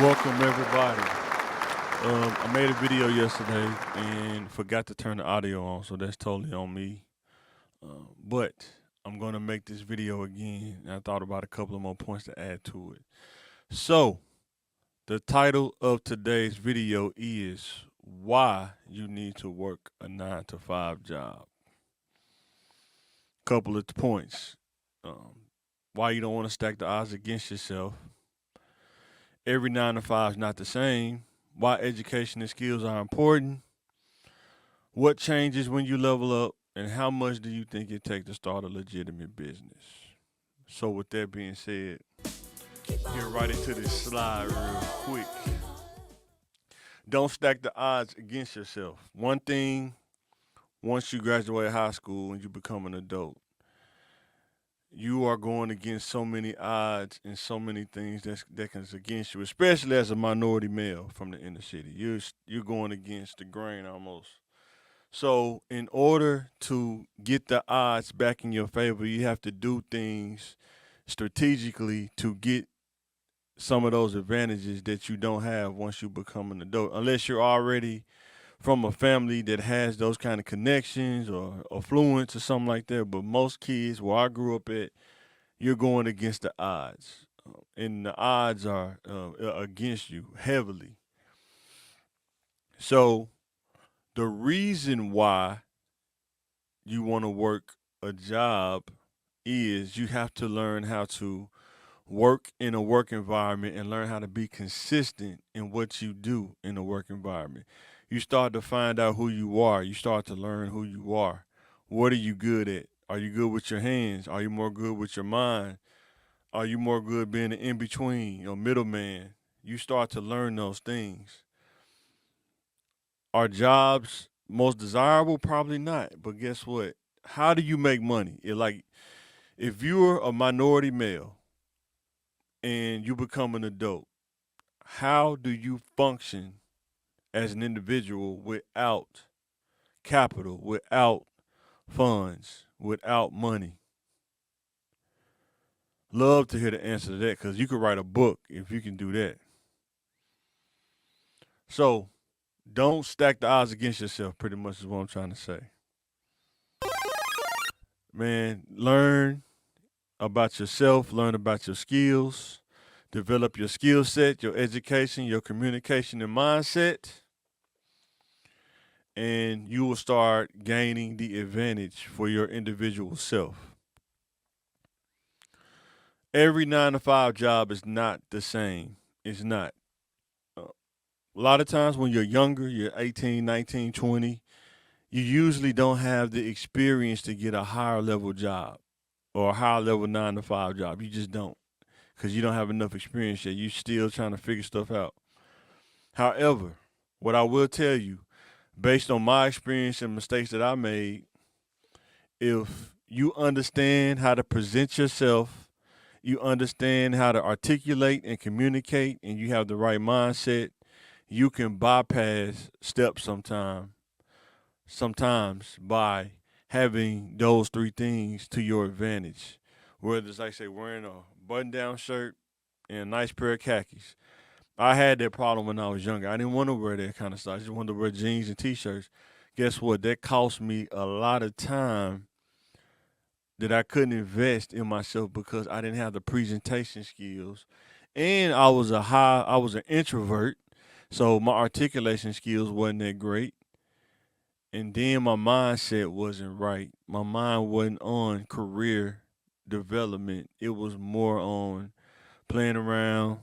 Welcome everybody. I made a video yesterday and forgot to turn the audio on, so that's totally on me. But I'm gonna make this video again. And I thought about a couple of more points to add to it. So the title of today's video is why you need to work a 9 to 5 job. Couple of points. Um, why you don't want to stack the odds against yourself. Every 9 to 5 is not the same. Why education and skills are important. What changes when you level up, and how much do you think it takes to start a legitimate business? So, with that being said, get right into this slide real quick. Don't stack the odds against yourself. One thing, once you graduate high school and you become an adult, you are going against so many odds and so many things that can against you, especially as a minority male from the inner city. You're going against the grain almost. So, in order to get the odds back in your favor, you have to do things strategically to get some of those advantages that you don't have once you become an adult, unless you're already from a family that has those kind of connections or affluence or something like that. But most kids, where I grew up at, you're going against the odds, and the odds are against you heavily. So, the reason why you want to work a job is you have to learn how to work in a work environment and learn how to be consistent in what you do in a work environment. You start to find out who you are. You start to learn who you are. What are you good at? Are you good with your hands? Are you more good with your mind? Are you more good being an in between or middleman? You start to learn those things. Are jobs most desirable? Probably not. But guess what? How do you make money? If you're a minority male and you become an adult, how do you function as an individual without capital, without funds, without money? Love to hear the answer to that because you could write a book if you can do that. So don't stack the odds against yourself, pretty much is what I'm trying to say. Man, learn about yourself, learn about your skills, develop your skill set, your education, your communication, and mindset, and you will start gaining the advantage for your individual self. Every 9 to 5 job is not the same. It's not. A lot of times when you're younger, you're 18, 19, 20, you usually don't have the experience to get a higher level job or a higher level 9 to 5 job. You just don't because you don't have enough experience yet. You're still trying to figure stuff out. However, what I will tell you, based on my experience and mistakes that I made, if you understand how to present yourself, you understand how to articulate and communicate, and you have the right mindset, you can bypass steps sometimes by having those three things to your advantage. Whether it's like say wearing a button down shirt and a nice pair of khakis. I had that problem when I was younger. I didn't want to wear that kind of stuff. I just wanted to wear jeans and t-shirts. Guess what? That cost me a lot of time that I couldn't invest in myself because I didn't have the presentation skills. And I was an introvert, so my articulation skills wasn't that great. And then my mindset wasn't right. My mind wasn't on career development. It was more on playing around,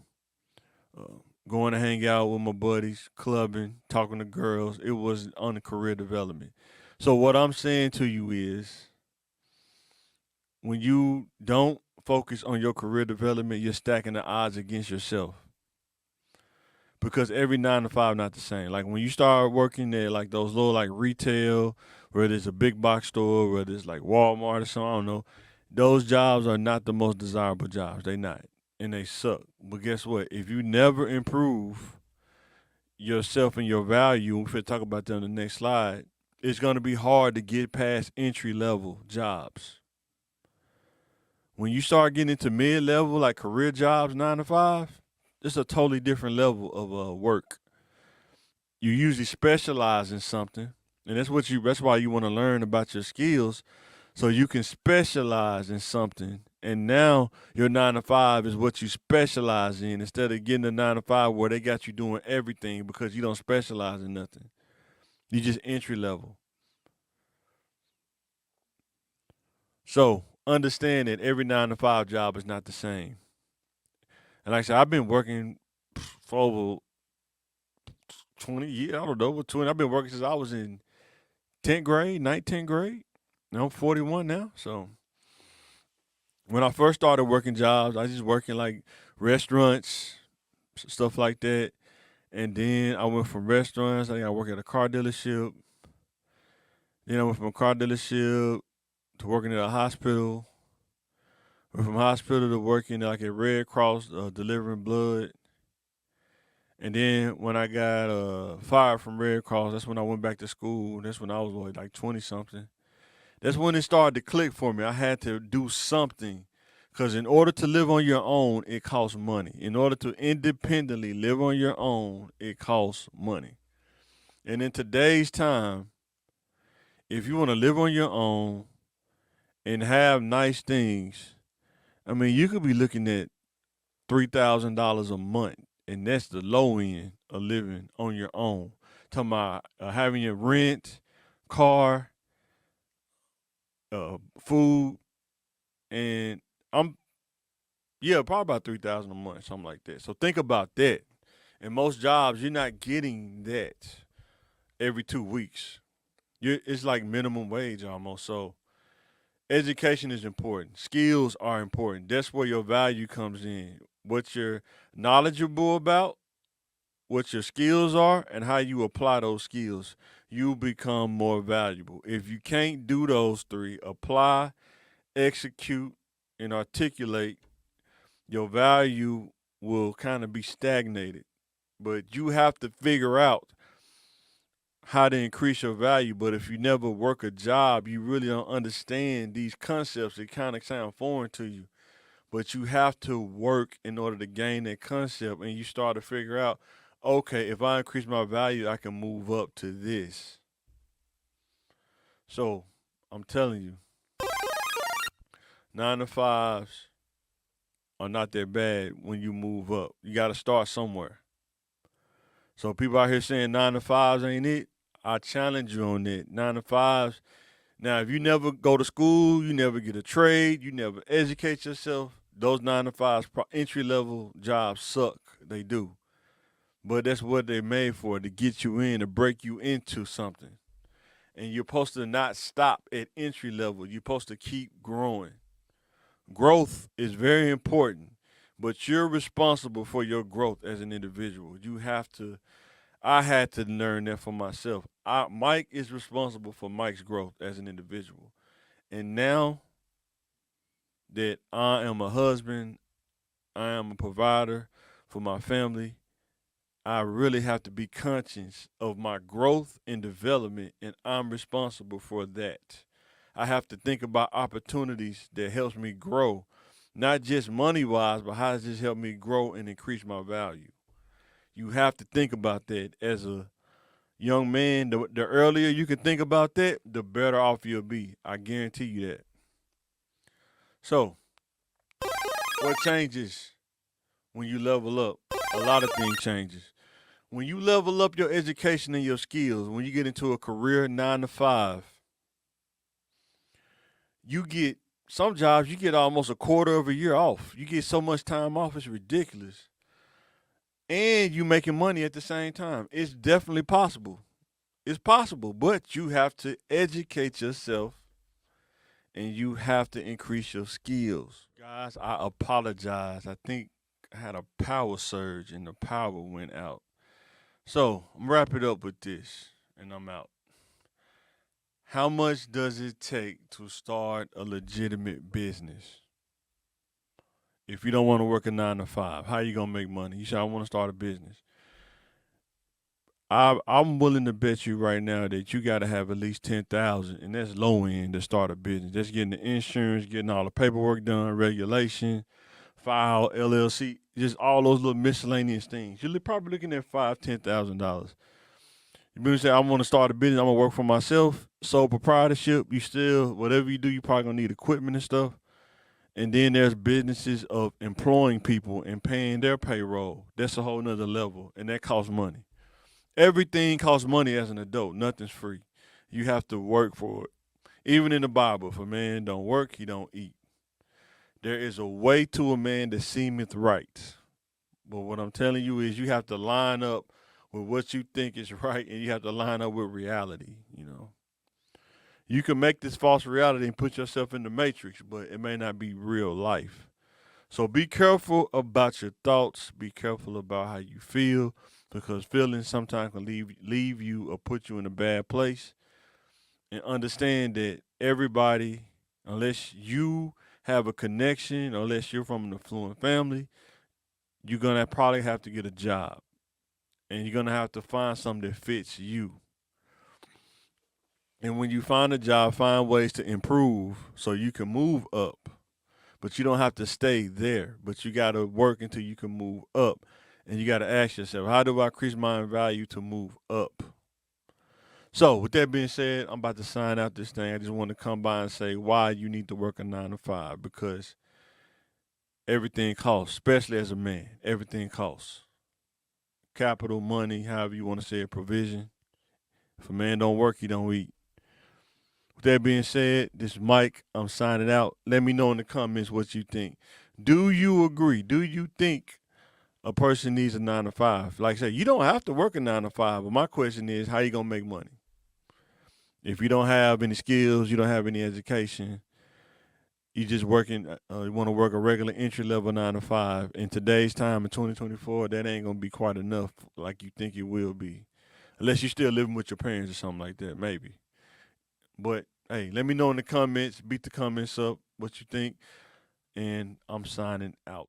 uh, going to hang out with my buddies, clubbing, talking to girls. It was on the career development. So what I'm saying to you is when you don't focus on your career development, you're stacking the odds against yourself. Because every 9 to 5 not the same. Like when you start working at like those little like retail, whether it's a big box store, whether it's like Walmart or something, I don't know. Those jobs are not the most desirable jobs. They not. And they suck. But guess what? If you never improve yourself and your value, and we'll talk about that on the next slide, it's gonna be hard to get past entry level jobs. When you start getting into mid level, like career jobs, 9 to 5, it's a totally different level of work. You usually specialize in something, and that's why you want to learn about your skills so you can specialize in something. And now your 9 to 5 is what you specialize in instead of getting a 9 to 5 where they got you doing everything because you don't specialize in nothing. You just entry level. So understand that every 9 to 5 job is not the same. And like I said, I've been working for over 20 years. I don't know, over 20. I've been working since I was in 10th grade, 19th grade. And I'm 41 now. So when I first started working jobs, I was just working like restaurants, stuff like that. And then I went from restaurants. I worked at a car dealership. Then I went from a car dealership to working at a hospital. Went from hospital to working like at Red Cross, delivering blood. And then when I got fired from Red Cross, that's when I went back to school. That's when I was like 20 something. That's when it started to click for me. I had to do something because in order to live on your own, it costs money. In order to independently live on your own, it costs money. And in today's time, if you want to live on your own and have nice things, I mean, you could be looking at $3,000 a month, and that's the low end of living on your own. Talking about having your rent, car, food, and I'm probably about 3,000 a month, something like that. So think about that. In most jobs, you're not getting that every 2 weeks. It's like minimum wage almost. So education is important. Skills are important. That's where your value comes in. What you're knowledgeable about, what your skills are, and how you apply those skills. You become more valuable. If you can't do those three, apply, execute, and articulate, your value will kind of be stagnated. But you have to figure out how to increase your value. But if you never work a job, you really don't understand these concepts. They kind of sound foreign to you. But you have to work in order to gain that concept. And you start to figure out, okay, if I increase my value, I can move up to this. So I'm telling you, 9 to 5s are not that bad when you move up. You got to start somewhere. So people out here saying 9 to 5s ain't it. I challenge you on that. 9 to 5s. Now, if you never go to school, you never get a trade, you never educate yourself, those 9 to 5s, entry level jobs suck. They do. But that's what they're made for, to get you in, to break you into something. And you're supposed to not stop at entry level. You're supposed to keep growing. Growth is very important, but you're responsible for your growth as an individual. I had to learn that for myself. Mike is responsible for Mike's growth as an individual. And now that I am a husband, I am a provider for my family, I really have to be conscious of my growth and development, and I'm responsible for that. I have to think about opportunities that helps me grow, not just money wise, but how does this help me grow and increase my value? You have to think about that as a young man. The earlier you can think about that, the better off you'll be. I guarantee you that. So, what changes when you level up? A lot of things changes. When you level up your education and your skills, when you get into a career 9 to 5, you get some jobs you get almost a quarter of a year off. You get so much time off, it's ridiculous. And you making money at the same time. It's definitely possible. It's possible, but you have to educate yourself and you have to increase your skills. Guys, I apologize. I think I had a power surge and the power went out. So I'm wrap it up with this and I'm out. How much does it take to start a legitimate business? If you don't want to work a 9 to 5, how you gonna make money? You say I want to start a business. I'm willing to bet you right now that you got to have at least 10,000, and that's low end to start a business. That's getting the insurance, getting all the paperwork done, regulation, file, LLC, just all those little miscellaneous things. You're probably looking at $5,000, $10,000. You say, I want to start a business, I'm gonna work for myself, sole proprietorship, you still, whatever you do, you probably gonna need equipment and stuff. And then there's businesses of employing people and paying their payroll. That's a whole nother level, and that costs money. Everything costs money as an adult. Nothing's free. You have to work for it. Even in the Bible, if a man don't work, he don't eat. There is a way to a man that seemeth right. But what I'm telling you is you have to line up with what you think is right, and you have to line up with reality. You can make this false reality and put yourself in the matrix, but it may not be real life. So be careful about your thoughts. Be careful about how you feel, because feelings sometimes can leave you or put you in a bad place. And understand that everybody, unless you have a connection, unless you're from an affluent family, you're gonna probably have to get a job, and you're gonna have to find something that fits you. And when you find a job, find ways to improve so you can move up. But you don't have to stay there. But you got to work until you can move up. And you got to ask yourself, how do I increase my value to move up? So, with that being said, I'm about to sign out this thing. I just want to come by and say why you need to work a 9 to 5, because everything costs, especially as a man. Everything costs. Capital, money, however you want to say it, provision. If a man don't work, he don't eat. With that being said, this is Mike. I'm signing out. Let me know in the comments what you think. Do you agree? Do you think a person needs a 9 to 5? Like I said, you don't have to work a 9 to 5, but my question is, how you gonna make money? If you don't have any skills, you don't have any education, you just working, you want to work a regular entry level 9 to 5. In today's time, in 2024, that ain't gonna be quite enough like you think it will be, unless you're still living with your parents or something like that, maybe. But hey, let me know in the comments. Beat the comments up what you think. And I'm signing out.